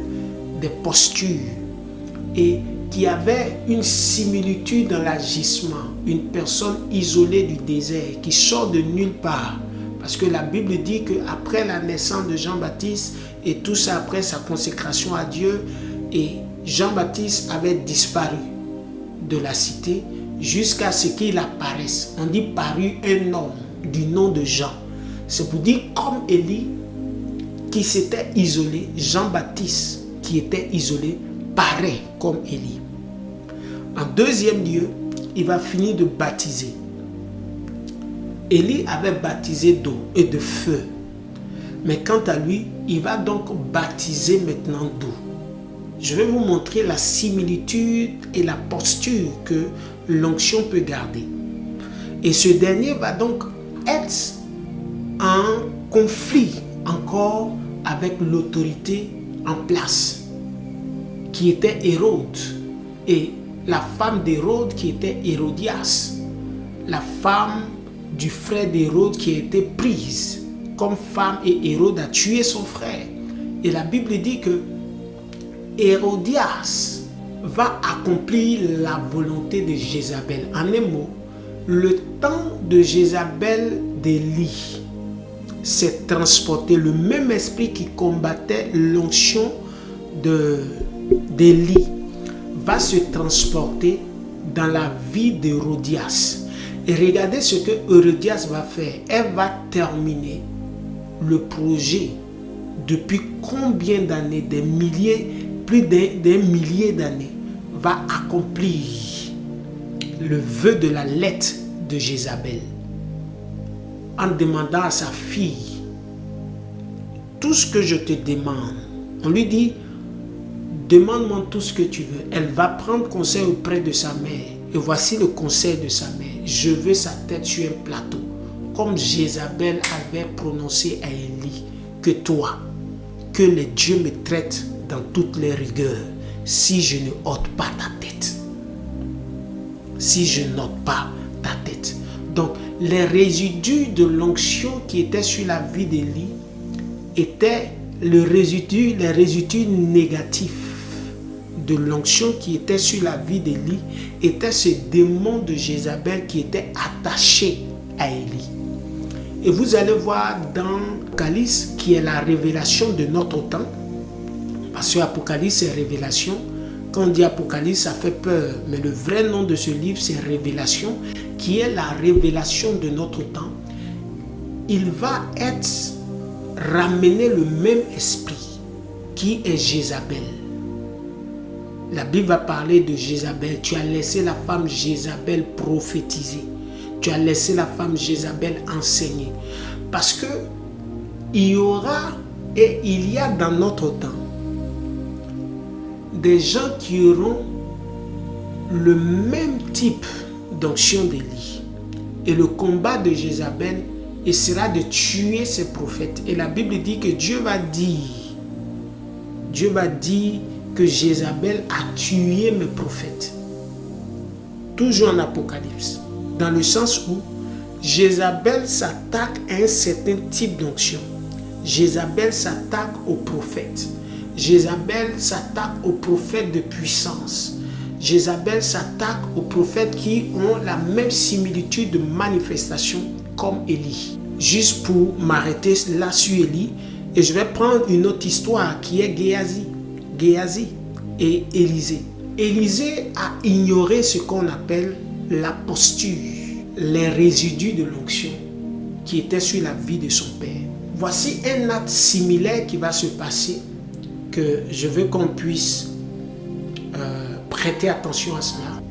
des postures et qui avait une similitude dans l'agissement. Une personne isolée du désert qui sort de nulle part. Parce que la Bible dit qu'après la naissance de Jean-Baptiste et tout ça après sa consécration à Dieu, et Jean-Baptiste avait disparu de la cité jusqu'à ce qu'il apparaisse. On dit parut un homme du nom de Jean. C'est pour dire comme Élie qui s'était isolé, Jean-Baptiste qui était isolé paraît comme Élie. En deuxième lieu, il va finir de baptiser. Élie avait baptisé d'eau et de feu. Mais quant à lui, il va donc baptiser maintenant d'eau. Je vais vous montrer la similitude et la posture que l'onction peut garder. Et ce dernier va donc être en conflit encore avec l'autorité en place, qui était Hérode, et la femme d'Hérode qui était Hérodias, la femme du frère d'Hérode qui a été prise comme femme, et Hérode a tué son frère. Et la Bible dit que Hérodias va accomplir la volonté de Jézabel. En un mot, le temps de Jézabel d'Élie s'est transporté. Le même esprit qui combattait l'onction d'Élie va se transporter dans la vie d'Hérodias. Et regardez ce que Hérodias va faire. Elle va terminer le projet depuis combien d'années, des milliers, plus d'un millier d'années, va accomplir le vœu de la lettre de Jézabel en demandant à sa fille, tout ce que je te demande. On lui dit, demande-moi tout ce que tu veux. Elle va prendre conseil auprès de sa mère. Et voici le conseil de sa mère. Je veux sa tête sur un plateau, comme Jézabel avait prononcé à Élie, que toi, que les dieux me traitent dans toutes les rigueurs, si je ne ôte pas ta tête. Si je n'ôte pas ta tête. Donc, les résidus de l'onction qui étaient sur la vie d'Élie étaient les résidus négatifs de l'onction qui était sur la vie d'Élie, était ce démon de Jézabel qui était attaché à Élie. Et vous allez voir dans Apocalypse, qui est la révélation de notre temps, parce que Apocalypse c'est révélation. Quand on dit Apocalypse, ça fait peur. Mais le vrai nom de ce livre, c'est Révélation, qui est la révélation de notre temps. Il va être ramené le même esprit qui est Jézabel. La Bible va parler de Jézabel. Tu as laissé la femme Jézabel prophétiser. Tu as laissé la femme Jézabel enseigner. Parce que il y aura et il y a dans notre temps des gens qui auront le même type d'onction d'Élie. Et le combat de Jézabel sera de tuer ses prophètes. Et la Bible dit que Dieu va dire que Jézabel a tué mes prophètes. Toujours en Apocalypse. Dans le sens où Jézabel s'attaque à un certain type d'onction. Jézabel s'attaque aux prophètes. Jézabel s'attaque aux prophètes de puissance. Jézabel s'attaque aux prophètes qui ont la même similitude de manifestation comme Élie. Juste pour m'arrêter là sur Élie, et je vais prendre une autre histoire qui est Géasi et Élisée. Élisée a ignoré ce qu'on appelle la posture, les résidus de l'onction qui étaient sur la vie de son père. Voici un acte similaire qui va se passer, que je veux qu'on puisse prêter attention à cela.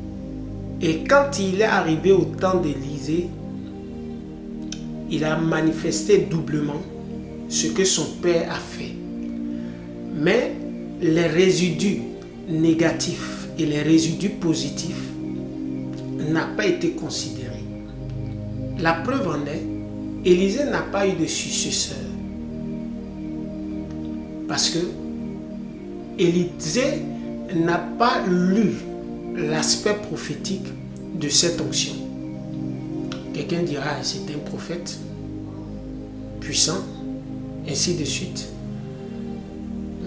Et quand il est arrivé au temps d'Élisée, il a manifesté doublement ce que son père a fait. Mais les résidus négatifs et les résidus positifs n'ont pas été considérés. La preuve en est, Élisée n'a pas eu de successeur. Parce que Élisée n'a pas lu l'aspect prophétique de cette onction. Quelqu'un dira, c'est un prophète puissant, ainsi de suite.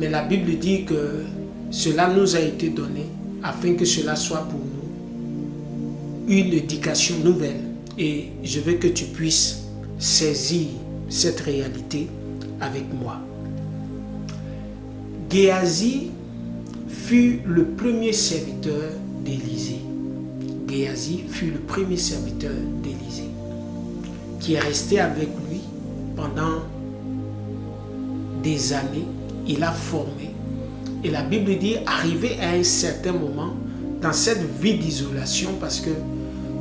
Mais la Bible dit que cela nous a été donné afin que cela soit pour nous une éducation nouvelle. Et je veux que tu puisses saisir cette réalité avec moi. Géasi fut le premier serviteur d'Élisée. Géasi fut le premier serviteur d'Élisée, qui est resté avec lui pendant des années. Il a formé. Et la Bible dit, arrivé à un certain moment, dans cette vie d'isolation, parce que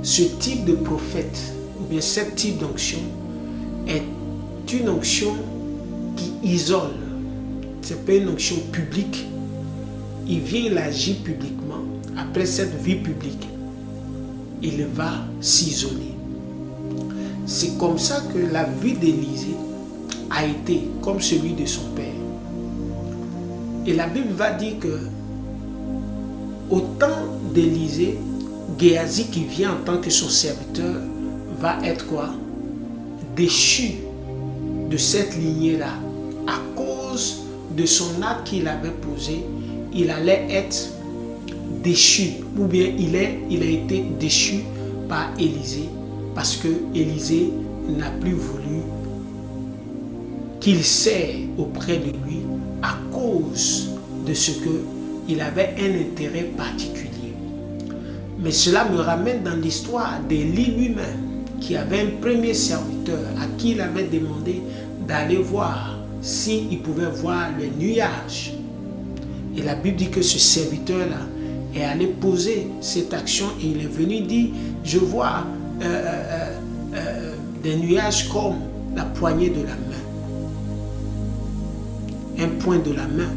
ce type de prophète, ou bien ce type d'onction, est une onction qui isole. Ce n'est pas une onction publique. Il vient, il agit publiquement. Après cette vie publique, il va s'isoler. C'est comme ça que la vie d'Élisée a été comme celui de son père. Et la Bible va dire que au temps d'Élisée, Géasi qui vient en tant que son serviteur va être quoi? Déchu de cette lignée-là. À cause de son acte qu'il avait posé, il allait être déchu. Ou bien il a été déchu par Élisée parce que Élisée n'a plus voulu qu'il sert auprès de lui à cause de ce qu'il avait un intérêt particulier. Mais cela me ramène dans l'histoire d'Élie lui-même, qui avait un premier serviteur à qui il avait demandé d'aller voir s'il pouvait voir les nuages. Et la Bible dit que ce serviteur-là est allé poser cette action et il est venu dire, je vois des nuages comme la poignée de la main. Un point de la main.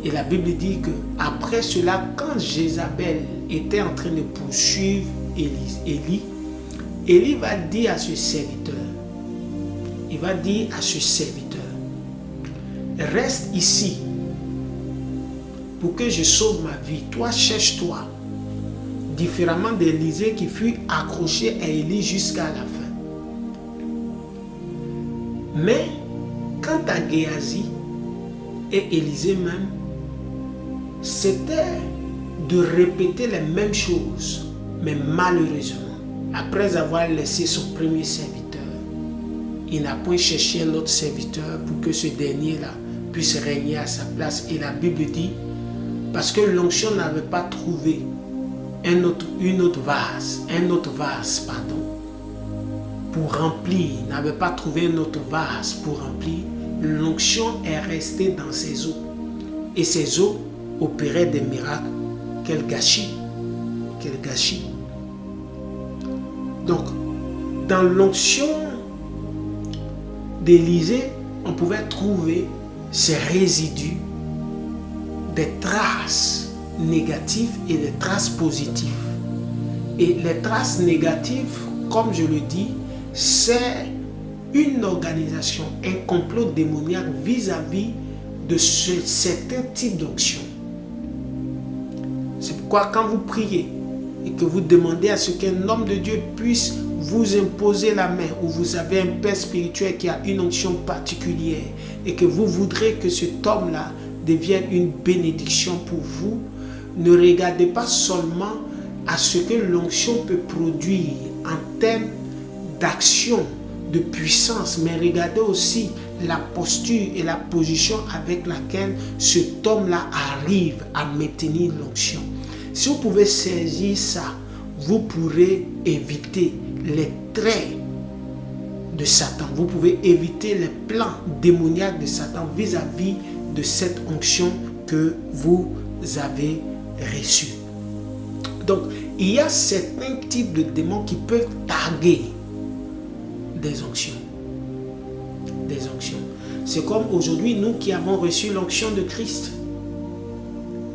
Et la Bible dit que après cela, quand Jézabel était en train de poursuivre Élie va dire à ce serviteur, il va dire à ce serviteur, reste ici pour que je sauve ma vie. Toi, cherche-toi. Différemment d'Élisée qui fut accroché à Élie jusqu'à la fin. Mais quant à Géasi et Élisée même, c'était de répéter les mêmes choses. Mais malheureusement, après avoir laissé son premier serviteur, il n'a point cherché un autre serviteur pour que ce dernier-là puisse régner à sa place. Et la Bible dit, Parce que l'onction n'avait pas trouvé un autre vase, pour remplir, n'avait pas trouvé un autre vase pour remplir. L'onction est restée dans ses eaux. Et ces eaux opéraient des miracles. Quel gâchis! Quel gâchis! Donc, dans l'onction d'Élisée, on pouvait trouver ces résidus, des traces négatives et des traces positives. Et les traces négatives, comme je le dis, c'est une organisation, un complot démoniaque vis-à-vis de certains types d'onction. C'est pourquoi quand vous priez et que vous demandez à ce qu'un homme de Dieu puisse vous imposer la main, ou vous avez un père spirituel qui a une onction particulière et que vous voudrez que cet homme-là devienne une bénédiction pour vous, ne regardez pas seulement à ce que l'onction peut produire en termes d'action, de puissance, mais regardez aussi la posture et la position avec laquelle cet homme-là arrive à maintenir l'onction. Si vous pouvez saisir ça, vous pourrez éviter les traits de Satan. Vous pouvez éviter les plans démoniaques de Satan vis-à-vis de cette onction que vous avez reçue. Donc, il y a certains types de démons qui peuvent targuer des onctions. Des onctions. C'est comme aujourd'hui, nous qui avons reçu l'onction de Christ.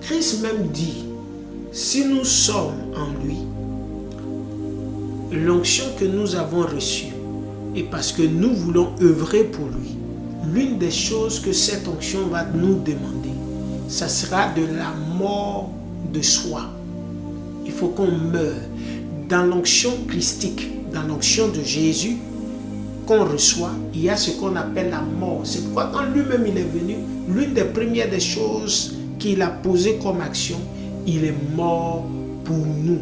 Christ même dit, si nous sommes en lui, l'onction que nous avons reçue, et parce que nous voulons œuvrer pour lui, l'une des choses que cette onction va nous demander, ça sera de la mort de soi. Il faut qu'on meure. Dans l'onction christique, dans l'onction de Jésus qu'on reçoit, il y a ce qu'on appelle la mort. C'est pourquoi quand lui-même il est venu, l'une des premières des choses qu'il a posées comme action, il est mort pour nous.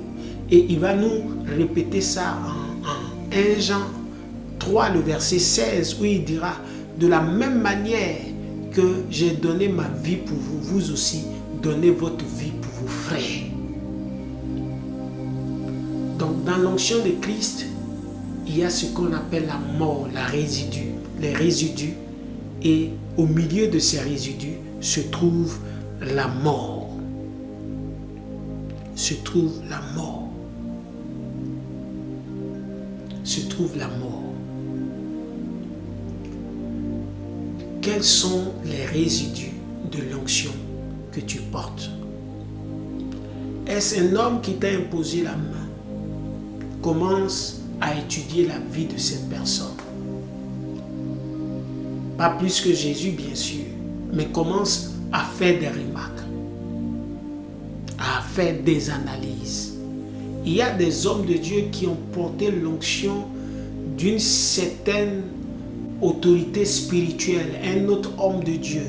Et il va nous répéter ça en 1 Jean 3, le verset 16, où il dira, de la même manière que j'ai donné ma vie pour vous, vous aussi donnez votre vie pour vos frères. Donc dans l'onction de Christ, il y a ce qu'on appelle la mort, les résidus. Et au milieu de ces résidus se trouve la mort. Se trouve la mort. Se trouve la mort. Quels sont les résidus de l'onction que tu portes? Est-ce un homme qui t'a imposé la main? Commence à étudier la vie de cette personne. Pas plus que Jésus, bien sûr, mais commence à faire des remarques, à faire des analyses. Il y a des hommes de Dieu qui ont porté l'onction d'une certaine autorité spirituelle, un autre homme de Dieu,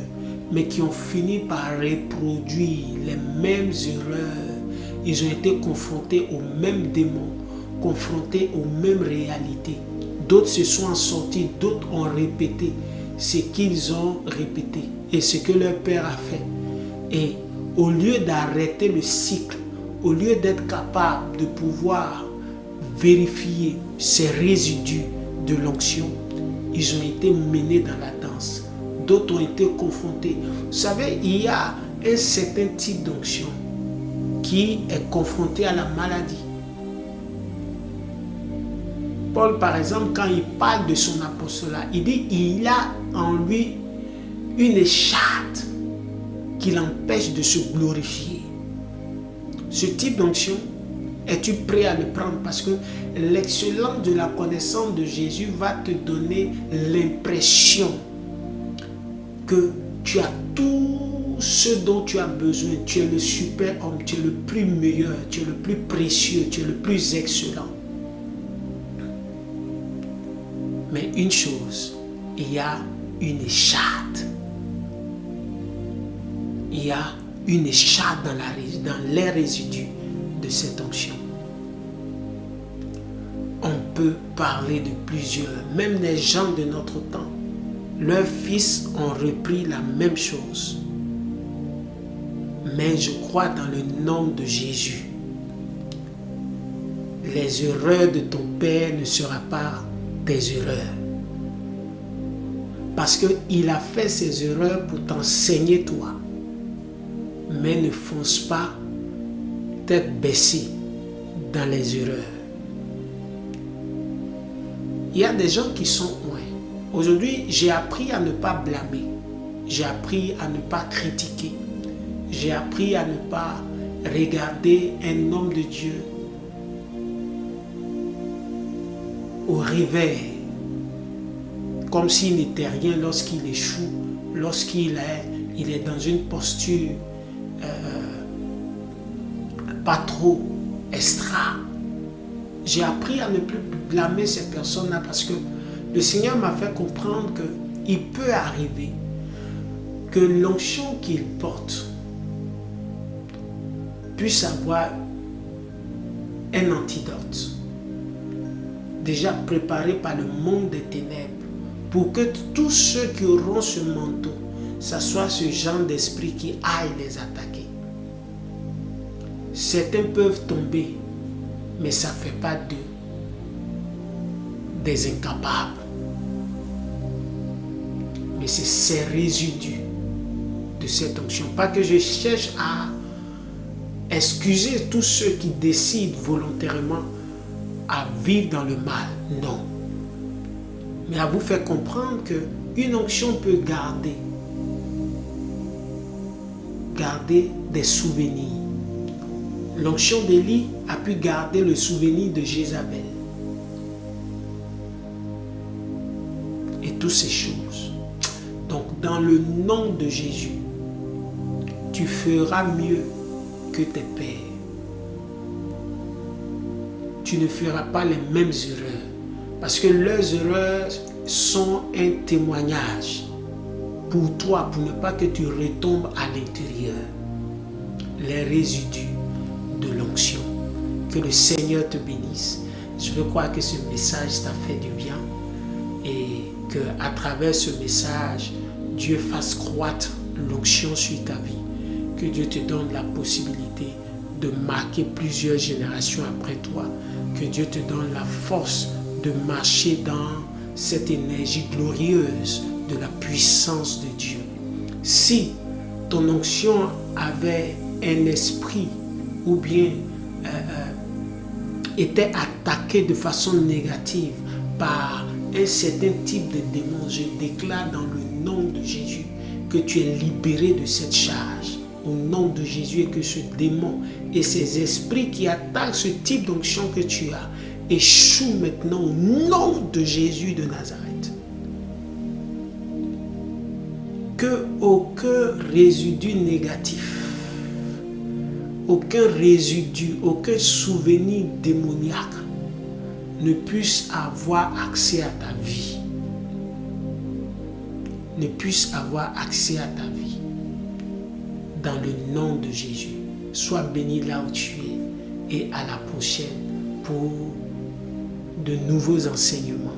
mais qui ont fini par reproduire les mêmes erreurs. Ils ont été confrontés aux mêmes démons, confrontés aux mêmes réalités. D'autres se sont en sortis, d'autres ont répété ce qu'ils ont répété et ce que leur père a fait. Et au lieu d'arrêter le cycle, au lieu d'être capable de pouvoir vérifier ces résidus de l'onction, ils ont été menés dans la danse. D'autres ont été confrontés. Vous savez, il y a un certain type d'onction qui est confronté à la maladie. Paul, par exemple, quand il parle de son apostolat, il dit il a en lui une écharpe qui l'empêche de se glorifier. Ce type d'onction, es-tu prêt à le prendre? Parce que l'excellence de la connaissance de Jésus va te donner l'impression que tu as tout ce dont tu as besoin. Tu es le super homme, tu es le plus meilleur, tu es le plus précieux, tu es le plus excellent. Mais une chose, il y a une écharpe. Il y a une écharpe dans les résidus de cette onction. On peut parler de plusieurs, même les gens de notre temps. Leurs fils ont repris la même chose. Mais je crois dans le nom de Jésus. Les erreurs de ton père ne seront pas tes erreurs. Parce qu'il a fait ses erreurs pour t'enseigner toi. Mais ne fonce pas tête baissée dans les erreurs. Il y a des gens qui sont loin. Aujourd'hui, j'ai appris à ne pas blâmer. J'ai appris à ne pas critiquer. J'ai appris à ne pas regarder un homme de Dieu au réveil, comme s'il n'était rien lorsqu'il échoue, lorsqu'il est dans une posture pas trop extra. J'ai appris à ne plus blâmer ces personnes-là parce que le Seigneur m'a fait comprendre qu'il peut arriver que l'onction qu'il porte puisse avoir un antidote déjà préparé par le monde des ténèbres pour que tous ceux qui auront ce manteau, ça soit ce genre d'esprit qui aille les attaquer. Certains peuvent tomber, mais ça ne fait pas d'eux des incapables. Mais c'est ces résidus de cette onction. Pas que je cherche à excuser tous ceux qui décident volontairement à vivre dans le mal. Non. Mais à vous faire comprendre qu'une onction peut garder des souvenirs. L'onction d'Élie a pu garder le souvenir de Jézabel. Et toutes ces choses. Donc, dans le nom de Jésus, tu feras mieux que tes pères. Tu ne feras pas les mêmes erreurs. Parce que leurs erreurs sont un témoignage pour toi, pour ne pas que tu retombes à l'intérieur. Les résidus de l'onction. Que le Seigneur te bénisse. Je veux croire que ce message t'a fait du bien et qu'à travers ce message, Dieu fasse croître l'onction sur ta vie. Que Dieu te donne la possibilité de marquer plusieurs générations après toi. Que Dieu te donne la force de marcher dans cette énergie glorieuse de la puissance de Dieu. Si ton onction avait un esprit ou bien était attaquée de façon négative par un certain type de démon, je déclare dans le nom de Jésus que tu es libéré de cette charge au nom de Jésus et que ce démon et ces esprits qui attaquent ce type d'onction que tu as échouent maintenant au nom de Jésus de Nazareth. Que aucun résidu négatif, aucun résidu, aucun souvenir démoniaque ne puisse avoir accès à ta vie. Ne puisse avoir accès à ta vie. Dans le nom de Jésus. Sois béni là où tu es et à la prochaine pour de nouveaux enseignements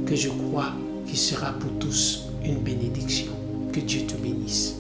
que je crois qui sera pour tous une bénédiction. Que Dieu te bénisse.